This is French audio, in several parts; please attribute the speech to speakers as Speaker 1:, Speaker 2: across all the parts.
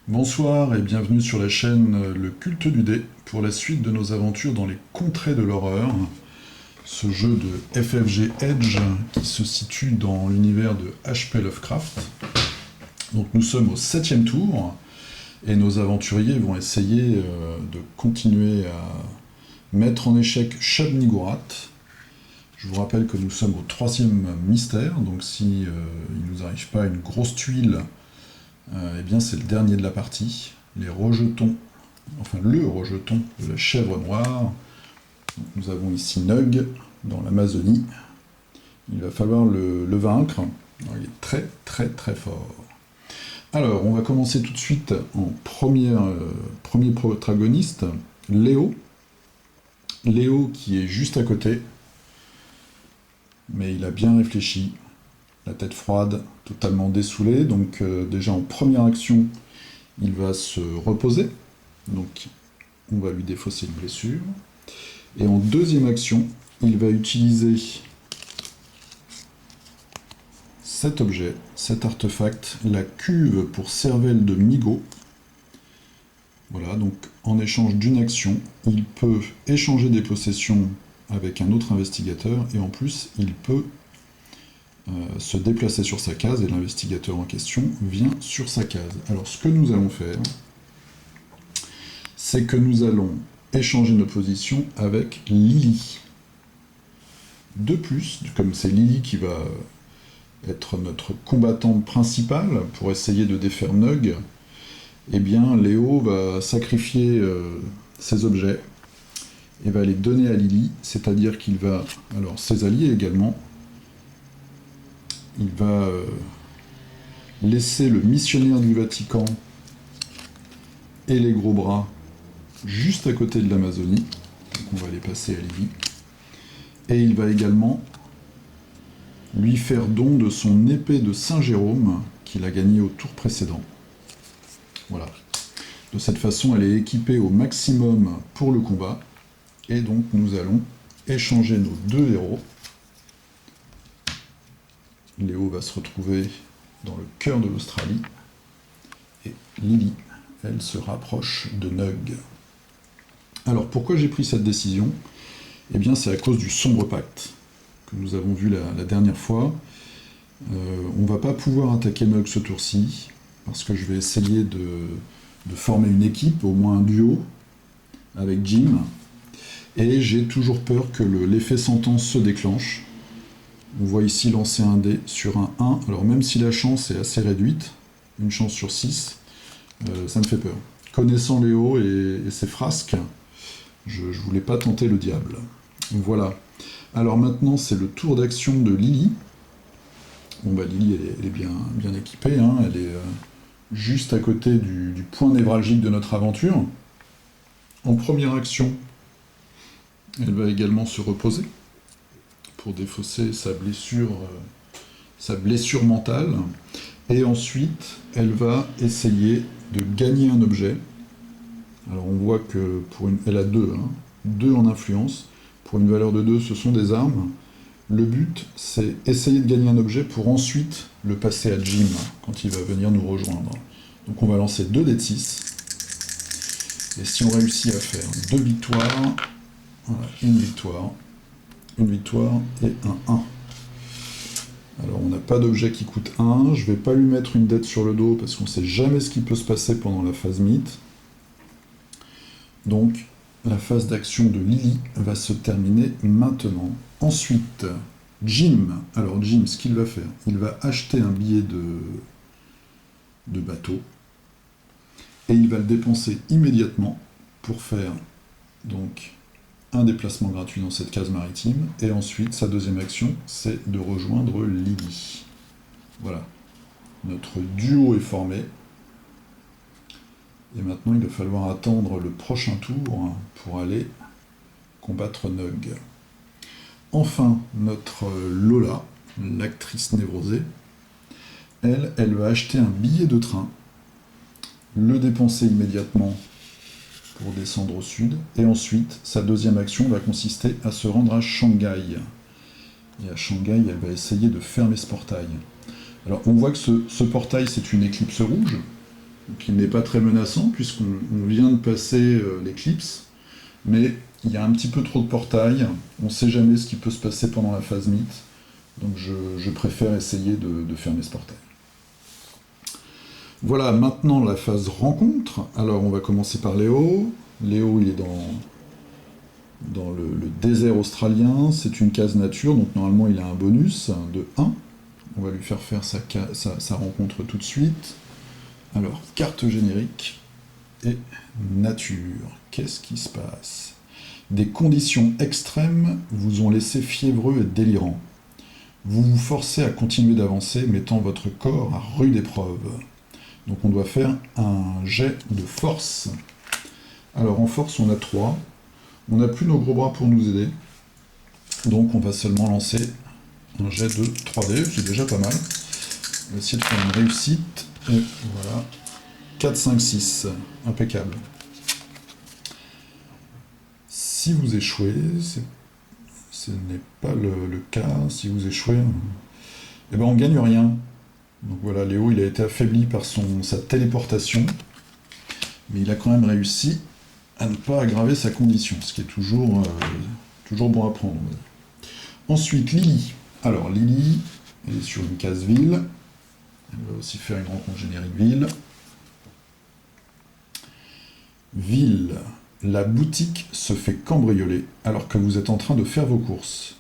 Speaker 1: Bonsoir et bienvenue sur la chaîne Le Culte du Dé pour la suite de nos aventures dans les contrées de l'horreur. Ce jeu de FFG Edge qui se situe dans l'univers de H.P. Lovecraft. Donc nous sommes au 7e tour et nos aventuriers vont essayer de continuer à mettre en échec Shub-Niggurath. Je vous rappelle que nous sommes au 3e mystère, donc si il nous arrive pas une grosse tuile, eh bien c'est le dernier de la partie, le rejeton de la chèvre noire. Donc, nous avons ici Nug dans l'Amazonie. Il va falloir le vaincre. Alors, il est très très très fort. Alors on va commencer tout de suite en premier protagoniste, Léo. Léo qui est juste à côté, mais il a bien réfléchi. La tête froide, totalement dessoulé, donc déjà en première action, il va se reposer, donc on va lui défausser une blessure, et en deuxième action, il va utiliser cet objet, cet artefact, la cuve pour cervelle de Migo. Voilà, donc en échange d'une action, il peut échanger des possessions avec un autre investigateur, et en plus, il peut se déplacer sur sa case, et l'investigateur en question vient sur sa case. Alors ce que nous allons faire, c'est que nous allons échanger nos positions avec Lily. De plus, comme c'est Lily qui va être notre combattante principale pour essayer de défaire Nug, eh bien Léo va sacrifier ses objets et va les donner à Lily, c'est-à-dire qu'il va, alors ses alliés également, il va laisser le missionnaire du Vatican et les gros bras juste à côté de l'Amazonie. Donc on va les passer à Lily. Et il va également lui faire don de son épée de Saint-Jérôme qu'il a gagnée au tour précédent. Voilà. De cette façon, elle est équipée au maximum pour le combat. Et donc nous allons échanger nos deux héros. Léo va se retrouver dans le cœur de l'Australie, et Lily, elle se rapproche de Nug. Alors pourquoi j'ai pris cette décision ? Eh bien c'est à cause du sombre pacte que nous avons vu la dernière fois. On va pas pouvoir attaquer Nug ce tour-ci, parce que je vais essayer de former une équipe, au moins un duo, avec Jim, et j'ai toujours peur que l'effet sentence se déclenche. On voit ici lancer un dé sur un 1, alors même si la chance est assez réduite, une chance sur 6, ça me fait peur. Connaissant Léo et ses frasques, je voulais pas tenter le diable. Voilà. Alors maintenant, c'est le tour d'action de Lily. Bon bah Lily, elle est bien équipée, hein, elle est juste à côté du point névralgique de notre aventure. En première action, elle va également se reposer pour défausser sa blessure mentale, et ensuite elle va essayer de gagner un objet. Alors on voit que elle a 2, deux en influence, pour une valeur de 2 ce sont des armes. Le but c'est essayer de gagner un objet pour ensuite le passer à Jim quand il va venir nous rejoindre. Donc on va lancer 2 dés de 6, et si on réussit à faire 2 victoires, voilà, une victoire et un 1. Alors on n'a pas d'objet qui coûte 1, je vais pas lui mettre une dette sur le dos parce qu'on sait jamais ce qui peut se passer pendant la phase mythe. Donc la phase d'action de Lily va se terminer maintenant. Ensuite, Jim. Alors Jim, ce qu'il va faire, il va acheter un billet de bateau et il va le dépenser immédiatement pour faire donc un déplacement gratuit dans cette case maritime, et ensuite sa deuxième action c'est de rejoindre Lily. Voilà, notre duo est formé, et maintenant il va falloir attendre le prochain tour pour aller combattre Nug. Enfin, notre Lola, l'actrice névrosée, elle va acheter un billet de train, le dépenser immédiatement pour descendre au sud, et ensuite, sa deuxième action va consister à se rendre à Shanghai. Et à Shanghai, elle va essayer de fermer ce portail. Alors, on voit que ce portail, c'est une éclipse rouge, Donc il n'est pas très menaçant puisqu'on vient de passer l'éclipse, mais il y a un petit peu trop de portails, on ne sait jamais ce qui peut se passer pendant la phase mythe, donc je préfère essayer de fermer ce portail. Voilà, maintenant la phase rencontre. Alors on va commencer par Léo. Léo, il est dans le désert australien, c'est une case nature, donc normalement il a un bonus de 1. On va lui faire faire sa rencontre tout de suite. Alors, carte générique et nature. Qu'est-ce qui se passe? Des conditions extrêmes vous ont laissé fiévreux et délirant. Vous vous forcez à continuer d'avancer, mettant votre corps à rude épreuve. Donc on doit faire un jet de force. Alors en force, on a 3. On n'a plus nos gros bras pour nous aider. Donc on va seulement lancer un jet de 3D, c'est déjà pas mal. On va essayer de faire une réussite. Et voilà. 4, 5, 6. Impeccable. Si vous échouez, ce n'est pas le cas. Si vous échouez, eh ben on gagne rien. Donc voilà, Léo, il a été affaibli par sa téléportation, mais il a quand même réussi à ne pas aggraver sa condition, ce qui est toujours bon à prendre. Ensuite, Lily. Alors, Lily, elle est sur une case ville. Elle va aussi faire une rencontre générique ville. Ville. La boutique se fait cambrioler alors que vous êtes en train de faire vos courses.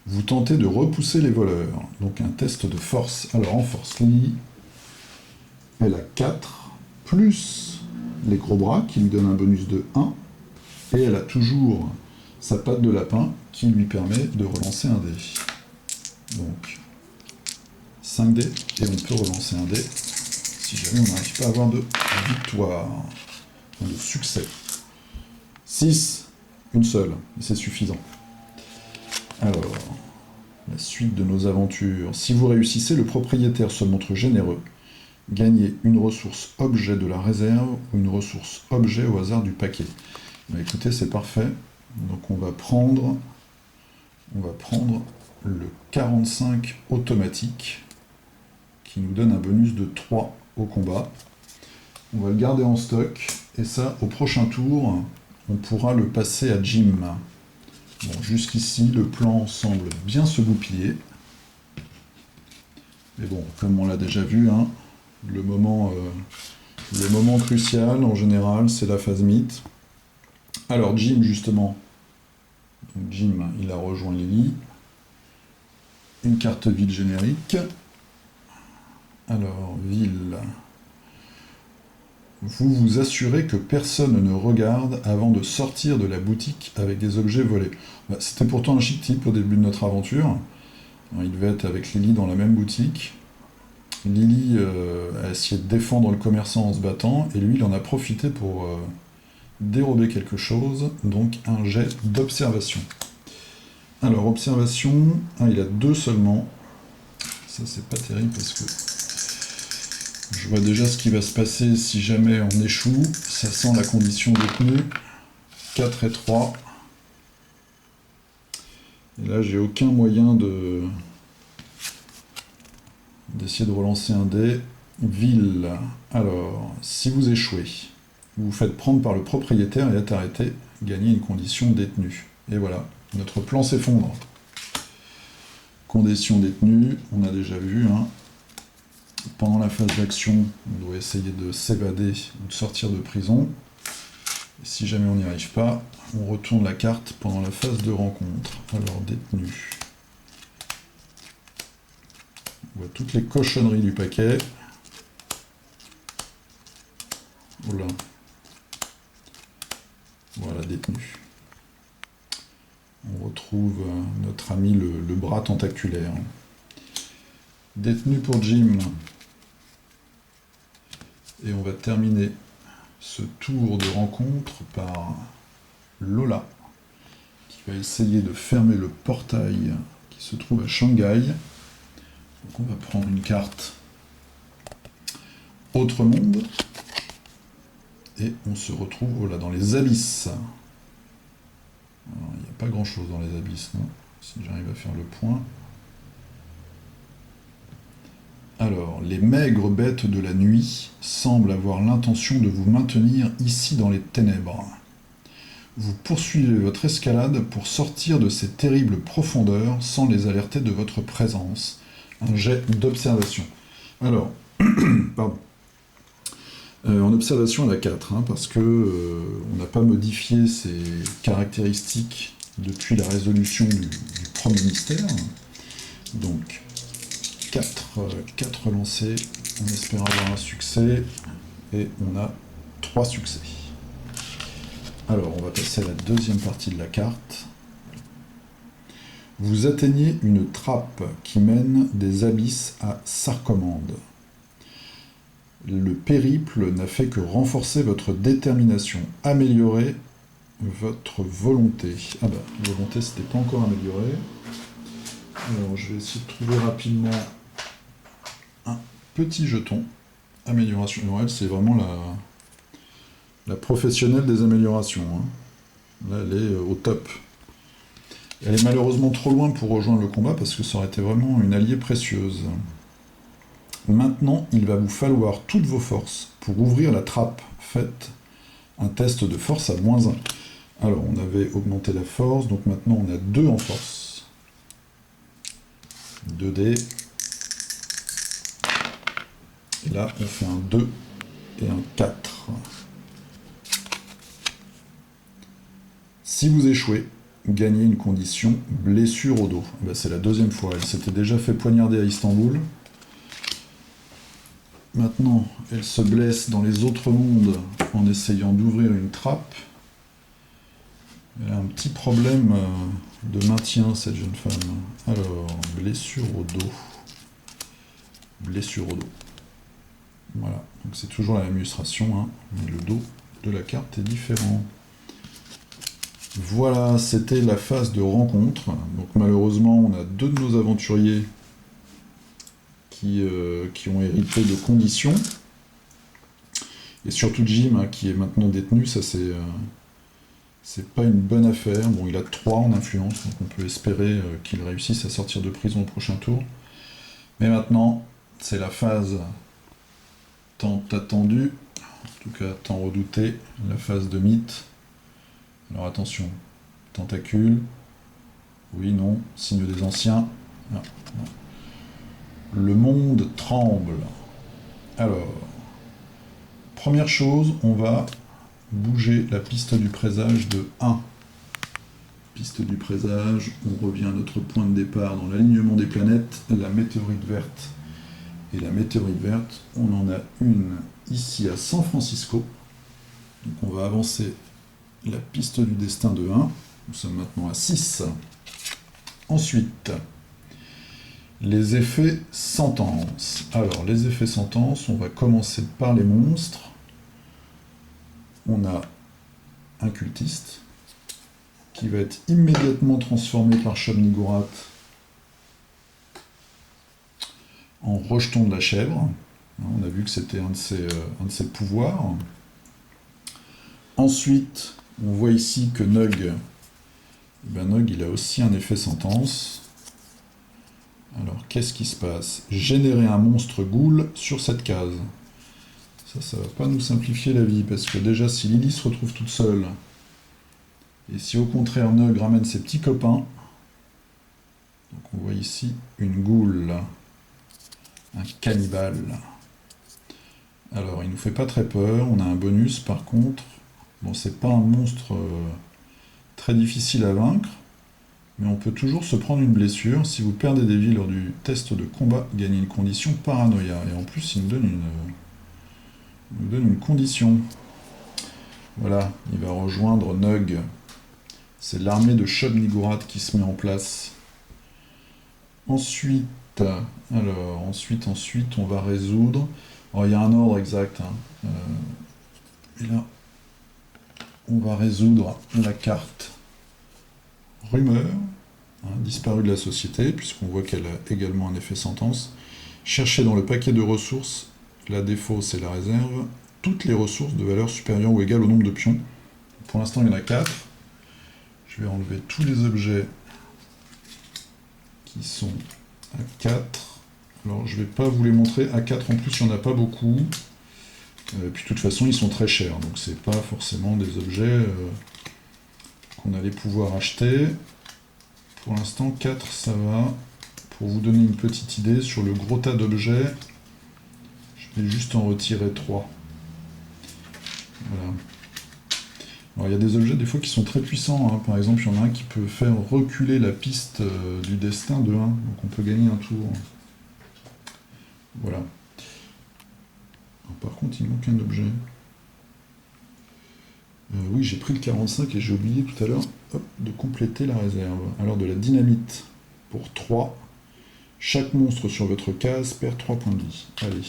Speaker 1: Vous tentez de repousser les voleurs. Donc un test de force. Alors en force, Lily, elle a 4, plus les gros bras qui lui donnent un bonus de 1. Et elle a toujours sa patte de lapin qui lui permet de relancer un dé. Donc 5 dés et on peut relancer un dé si jamais on n'arrive pas à avoir de victoire, de succès. 6, une seule, c'est suffisant. Alors, la suite de nos aventures. Si vous réussissez, le propriétaire se montre généreux. Gagnez une ressource objet de la réserve ou une ressource objet au hasard du paquet. Bah, écoutez, c'est parfait. Donc on va prendre le 45 automatique qui nous donne un bonus de 3 au combat. On va le garder en stock et ça, au prochain tour, on pourra le passer à Jim. Bon, jusqu'ici, le plan semble bien se goupiller. Mais bon, comme on l'a déjà vu, hein, le moment crucial, en général, c'est la phase mythe. Alors, Jim, justement. Donc, Jim, il a rejoint Lily. Une carte ville générique. Alors, ville. Vous vous assurez que personne ne regarde avant de sortir de la boutique avec des objets volés. Bah, c'était pourtant un chic type au début de notre aventure. Alors, il devait être avec Lily dans la même boutique. Lily a essayé de défendre le commerçant en se battant, et lui, il en a profité pour dérober quelque chose, donc un jet d'observation. Alors, observation, il a 2 seulement. Ça, c'est pas terrible parce que je vois déjà ce qui va se passer si jamais on échoue. Ça sent la condition détenue. 4 et 3. Et là, j'ai aucun moyen d'essayer de relancer un dé. Ville. Alors, si vous échouez, vous vous faites prendre par le propriétaire et êtes arrêté. Gagnez une condition détenue. Et voilà, notre plan s'effondre. Condition détenue, on a déjà vu, hein. Pendant la phase d'action, on doit essayer de s'évader ou de sortir de prison. Et si jamais on n'y arrive pas, on retourne la carte pendant la phase de rencontre. Alors, détenu. On voit toutes les cochonneries du paquet. Oula. Voilà, détenu. On retrouve notre ami le bras tentaculaire. Détenu pour Jim. Et on va terminer ce tour de rencontre par Lola, qui va essayer de fermer le portail qui se trouve à Shanghai. Donc on va prendre une carte Autre Monde. Et on se retrouve dans les abysses. Alors, il n'y a pas grand chose dans les abysses, non? Si j'arrive à faire le point. Alors, les maigres bêtes de la nuit semblent avoir l'intention de vous maintenir ici dans les ténèbres. Vous poursuivez votre escalade pour sortir de ces terribles profondeurs sans les alerter de votre présence. Un jet d'observation. Alors, pardon. En observation à la 4, parce que on n'a pas modifié ses caractéristiques depuis la résolution du premier mystère. Donc, 4 lancés, on espère avoir un succès, et on a 3 succès. Alors, on va passer à la deuxième partie de la carte. Vous atteignez une trappe qui mène des abysses à Sarcomande. Le périple n'a fait que renforcer votre détermination, améliorer votre volonté. Ah bah, volonté, c'était pas encore amélioré. Alors, je vais essayer de trouver rapidement un petit jeton. Amélioration. Alors, elle, c'est vraiment la professionnelle des améliorations. Là, elle est au top. Elle est malheureusement trop loin pour rejoindre le combat parce que ça aurait été vraiment une alliée précieuse. Maintenant, il va vous falloir toutes vos forces pour ouvrir la trappe. Faites un test de force à -1. Alors, on avait augmenté la force, donc maintenant on a 2 en force. 2 dés. Et là, on fait un 2 et un 4. Si vous échouez, gagnez une condition blessure au dos. Ben, c'est la deuxième fois. Elle s'était déjà fait poignarder à Istanbul. Maintenant, elle se blesse dans les autres mondes en essayant d'ouvrir une trappe. Elle a un petit problème de maintien, cette jeune femme. Alors, blessure au dos. Blessure au dos. Voilà, donc c'est toujours la même illustration, mais le dos de la carte est différent. Voilà, c'était la phase de rencontre. Donc malheureusement, on a 2 de nos aventuriers qui ont hérité de conditions. Et surtout Jim, qui est maintenant détenu, ça c'est pas une bonne affaire. Bon, il a 3 en influence, donc on peut espérer qu'il réussisse à sortir de prison au prochain tour. Mais maintenant, c'est la phase tant attendue, en tout cas tant redoutée, la phase de mythe. Alors attention, tentacule, oui, non, signe des anciens. Non, non. Le monde tremble. Alors, première chose, on va bouger la piste du présage de 1. Piste du présage, on revient à notre point de départ dans l'alignement des planètes, la météorite verte. Et la météorite verte, on en a une ici à San Francisco. Donc on va avancer la piste du destin de 1. Nous sommes maintenant à 6. Ensuite, les effets sentence. Alors, les effets sentence, on va commencer par les monstres. On a un cultiste qui va être immédiatement transformé par Shub-Niggurath en rejeton de la chèvre. On a vu que c'était un de ses pouvoirs. Ensuite, on voit ici que Nug, Nug, il a aussi un effet sentence. Alors, qu'est-ce qui se passe? Générer un monstre ghoul sur cette case. Ça va pas nous simplifier la vie, parce que déjà, si Lily se retrouve toute seule, et si au contraire Nug ramène ses petits copains, donc on voit ici une ghoul, un cannibale. Alors, il nous fait pas très peur, on a un bonus par contre. Bon, c'est pas un monstre très difficile à vaincre, mais on peut toujours se prendre une blessure. Si vous perdez des vies lors du test de combat, gagnez une condition paranoïa. Et en plus, il nous donne une condition. Voilà, il va rejoindre Nug. C'est l'armée de Shub-Niggurath qui se met en place. Ensuite, on va résoudre. Alors, il y a un ordre exact. Et là, on va résoudre la carte rumeur, disparue de la société, puisqu'on voit qu'elle a également un effet sentence. Cherchez dans le paquet de ressources, la défaut c'est la réserve, toutes les ressources de valeur supérieure ou égale au nombre de pions. Pour l'instant, il y en a 4. Je vais enlever tous les objets qui sont à 4. Alors, je vais pas vous les montrer. À 4 en plus, il n'y en a pas beaucoup. Puis, de toute façon, ils sont très chers. Donc, c'est pas forcément des objets qu'on allait pouvoir acheter. Pour l'instant, 4, ça va. Pour vous donner une petite idée sur le gros tas d'objets, je vais juste en retirer 3. Voilà. Alors, il y a des objets des fois qui sont très puissants, hein. Par exemple, il y en a un qui peut faire reculer la piste du destin de 1, donc on peut gagner un tour. Voilà. Alors, par contre, il manque un objet. Oui, j'ai pris le 45 et j'ai oublié tout à l'heure de compléter la réserve. Alors, de la dynamite pour 3. Chaque monstre sur votre case perd 3 points de vie. Allez.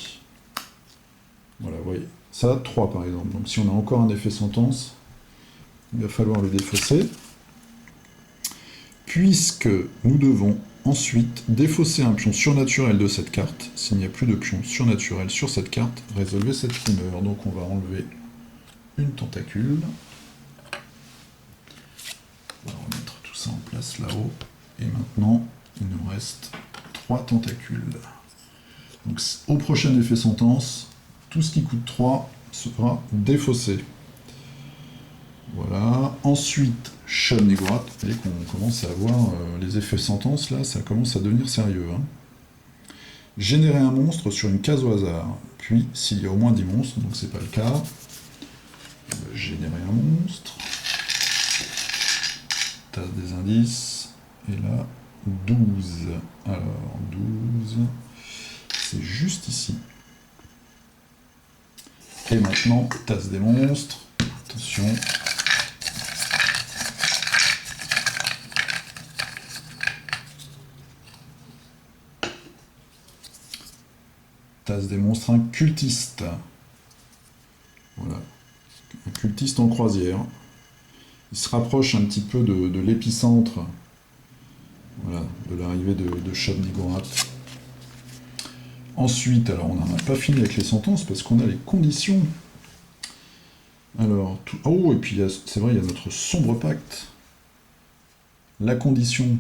Speaker 1: Voilà, vous voyez. Ça, 3 par exemple. Donc si on a encore un effet sentence, il va falloir le défausser. Puisque nous devons ensuite défausser un pion surnaturel de cette carte. S'il n'y a plus de pion surnaturel sur cette carte, résolvez cette primeur. Donc on va enlever une tentacule. On va remettre tout ça en place là-haut. Et maintenant, il nous reste 3 tentacules. Donc au prochain effet sentence, tout ce qui coûte 3 sera défaussé. Voilà. Ensuite, Shun Nigorat. Vous voyez qu'on commence à avoir les effets sentence, là, ça commence à devenir sérieux. Hein. Générer un monstre sur une case au hasard. Puis, s'il y a au moins 10 monstres, donc c'est pas le cas, on va générer un monstre. Tasse des indices. Et là, 12. Alors, 12, c'est juste ici. Et maintenant, tasse des monstres. Attention. Tasse des monstres, un cultiste. Voilà. Un cultiste en croisière. Il se rapproche un petit peu de l'épicentre, voilà, de l'arrivée de Shun Nigorat. Ensuite, alors on n'en a pas fini avec les sentences parce qu'on a les conditions. Alors, oh, et puis c'est vrai, il y a notre sombre pacte. La condition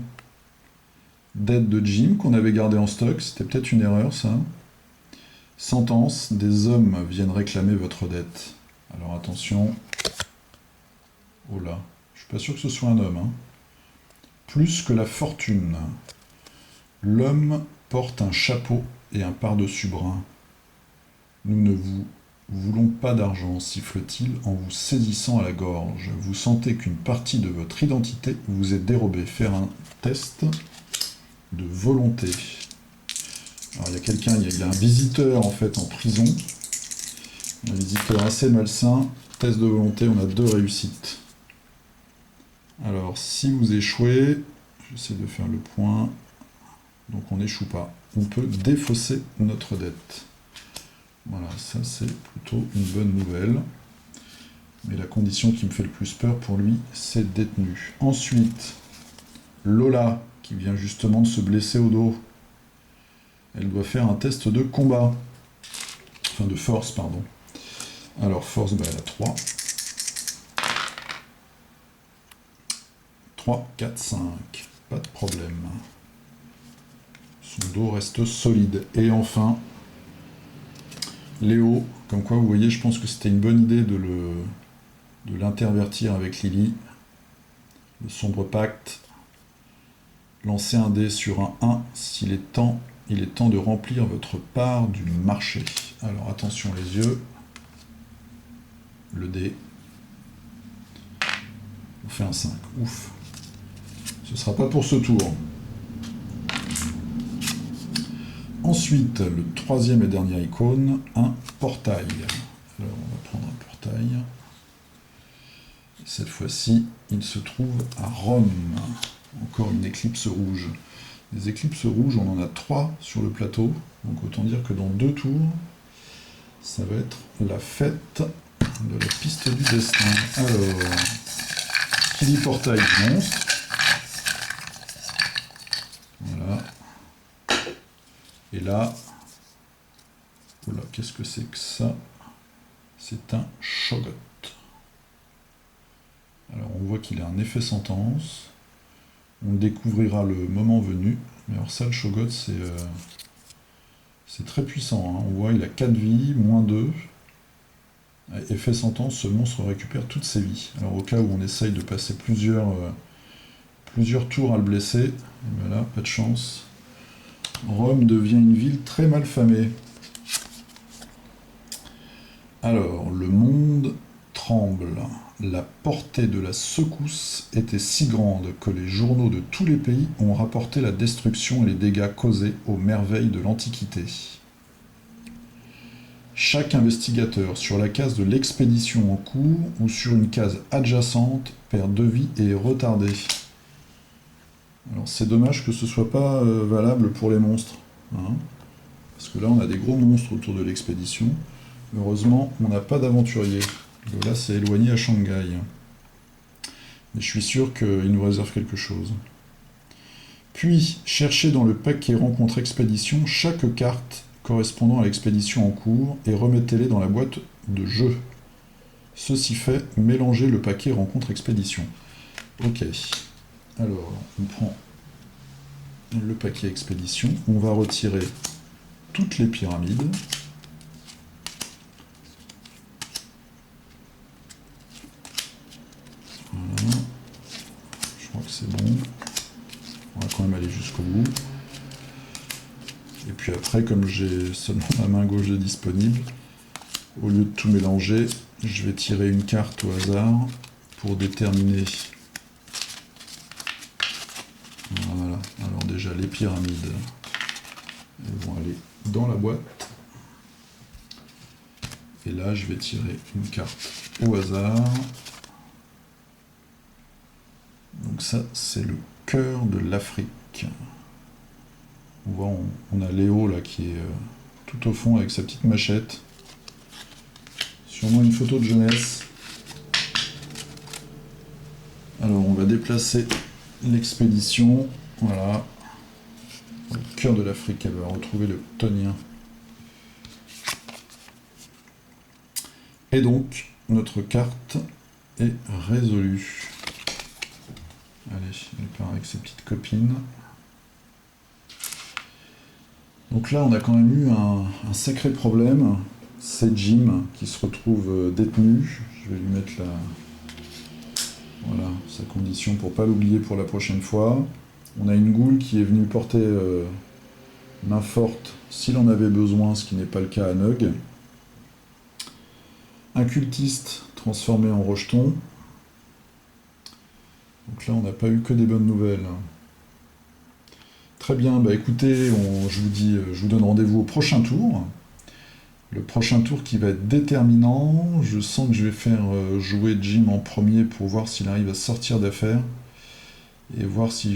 Speaker 1: d'aide de Jim qu'on avait gardé en stock, c'était peut-être une erreur ça. Sentence, des hommes viennent réclamer votre dette. Alors attention. Oh là, je suis pas sûr que ce soit un homme. Hein. Plus que la fortune. L'homme porte un chapeau et un pardessus brun. Nous ne vous voulons pas d'argent, siffle-t-il en vous saisissant à la gorge. Vous sentez qu'une partie de votre identité vous est dérobée. Faire un test de volonté. Alors il y a quelqu'un, il y a un visiteur en fait en prison. Un visiteur assez malsain. Test de volonté, on a 2 réussites. Alors si vous échouez, j'essaie de faire le point. Donc on n'échoue pas. On peut défausser notre dette. Voilà, ça c'est plutôt une bonne nouvelle. Mais la condition qui me fait le plus peur pour lui, c'est détenu. Ensuite, Lola, qui vient justement de se blesser au dos. Elle doit faire un test de combat. Enfin de force, pardon. Alors force, bah, elle a 3. 3, 4, 5. Pas de problème. Son dos reste solide. Et enfin, Léo, comme quoi vous voyez, je pense que c'était une bonne idée de l'intervertir avec Lily. Le sombre pacte. Lancez un dé sur un 1 s'il est temps. Il est temps de remplir votre part du marché. Alors attention les yeux. Le dé. On fait un 5. Ouf. Ce ne sera pas pour ce tour. Ensuite, le troisième et dernier icône, un portail. Alors on va prendre un portail. Cette fois-ci, il se trouve à Rome. Encore une éclipse rouge. Les éclipses rouges, on en a 3 sur le plateau. Donc autant dire que dans 2 tours, ça va être la fête de la piste du destin. Alors, qui dit portail monstre. Voilà. Et là, voilà, qu'est-ce que c'est que ça? C'est un Shoggoth. Alors on voit qu'il a un effet sentence. On le découvrira le moment venu. Mais alors ça, le Shoggoth, c'est C'est très puissant, hein. On voit il a 4 vies, moins 2. Effet sentence, ce monstre récupère toutes ses vies. Alors au cas où on essaye de passer plusieurs tours à le blesser, voilà, pas de chance. Rome devient une ville très mal famée. Alors, le monde tremble. La portée de la secousse était si grande que les journaux de tous les pays ont rapporté la destruction et les dégâts causés aux merveilles de l'Antiquité. Chaque investigateur sur la case de l'expédition en cours ou sur une case adjacente perd 2 vies et est retardé. Alors c'est dommage que ce soit pas valable pour les monstres, hein, parce que là on a des gros monstres autour de l'expédition. Heureusement on n'a pas d'aventurier. Là c'est éloigné à Shanghai. Mais je suis sûr qu'il nous réserve quelque chose. Puis, cherchez dans le paquet rencontre expédition chaque carte correspondant à l'expédition en cours et remettez-les dans la boîte de jeu. Ceci fait, mélangez le paquet rencontre expédition. Ok. Alors, on prend le paquet expédition. On va retirer toutes les pyramides. Voilà. Je crois que c'est bon. On va quand même aller jusqu'au bout. Et puis après, comme j'ai seulement ma main gauche de disponible, au lieu de tout mélanger, je vais tirer une carte au hasard pour déterminer. Voilà. Alors déjà, les pyramides, elles vont aller dans la boîte. Et là, je vais tirer une carte au hasard. Donc ça, c'est le cœur de l'Afrique. On voit, on a Léo là qui est tout au fond avec sa petite machette. Sûrement une photo de jeunesse. Alors on va déplacer l'expédition. Voilà. Le cœur de l'Afrique, elle va retrouver le tonien. Et donc, notre carte est résolue. Allez, elle part avec ses petites copines. Donc là, on a quand même eu un sacré problème. C'est Jim qui se retrouve détenu. Je vais lui mettre voilà, sa condition pour ne pas l'oublier pour la prochaine fois. On a une goule qui est venue porter main forte s'il en avait besoin, ce qui n'est pas le cas à Nug. Un cultiste transformé en rejeton. Donc là, on n'a pas eu que des bonnes nouvelles. Très bien, bah écoutez, je vous donne rendez-vous au prochain tour. Le prochain tour qui va être déterminant. Je sens que je vais faire jouer Jim en premier pour voir s'il arrive à sortir d'affaire. Et voir si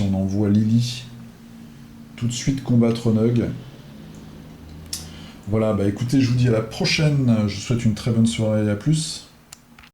Speaker 1: on envoie Lily tout de suite combattre Nug. Voilà, bah écoutez, je vous dis à la prochaine. Je vous souhaite une très bonne soirée et à plus.